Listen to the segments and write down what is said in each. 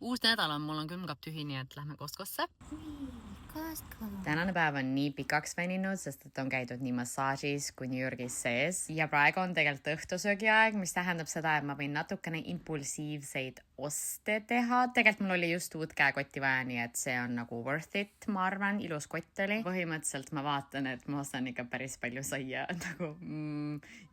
Uus nädal on, mul on külmkapp tühi, nii et lähme Costcosse. Tänane päev on nii pikaks veninud, sest et on käidud nii massaažis kui New Yorgis sees ja praegu on tegelikult õhtusöögi aeg, mis tähendab seda, et ma võin natukene impulsiivseid oste teha. Tegelikult mul oli just uut käekotti vaja, nii et see on nagu worth it, ma arvan, ilus kott oli. Põhimõtteliselt ma vaatan, et ma ostan ikka päris palju saia, nagu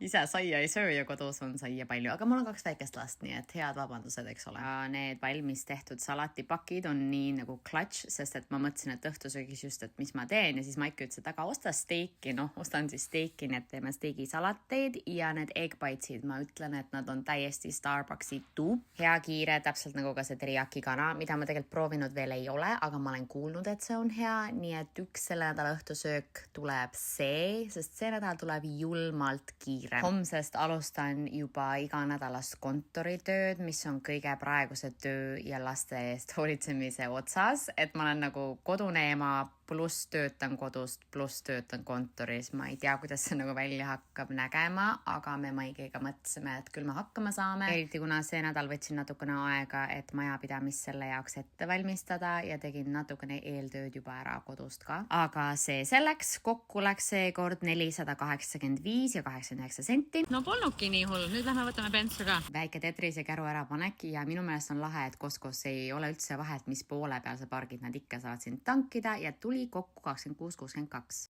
ise saia ei söö ja kodus on saia palju, aga mul on 2 väikest last, nii et head vabandused, eks ole. Need valmis tehtud salatipakid on nii nagu clutch, sest et ma mõtlesin, et õhtusöögis just, et mis ma teen ja siis Maiki ütles, et aga osta steiki, ostan siis steiki, nii et teeme steigisalateid ja need egg bites'id, ma ütlen, et nad on täiesti Starbucksi tuub. Hea kiire, täpselt nagu ka see teriyaki kana, mida ma tegelikult proovinud veel ei ole, aga ma olen kuulnud, et see on hea, nii et üks selle nädala õhtusöök tuleb see, sest see nädal tuleb julmalt kiire. Homsest alustan juba iganädalast kontoritööd, mis on kõige praeguse töö ja laste eest hoolitsemise otsas, et ma olen nagu kodune ema pluss töötan kodust, pluss töötan kontoris. Ma ei tea, kuidas see nagu välja hakkab nägema, aga me Maigiga mõtlesime, et küll me hakkama saame. Eriti kuna see nädal võtsin natukene aega, et majapidamist selle jaoks ette valmistada ja tegin natukene eeltööd juba ära kodust ka. Aga see selleks, kokku läks see kord 485 ja 89 senti. No polnudki nii hull, nüüd lähme võtame bensu ka. Väike Tetrise käru ärapanek ja minu meelest on lahe, et Costco's ei ole üldse vahet, mis poole peal sa pargid, nad ikka saavad sind tankida ja tuli kokku 26,62.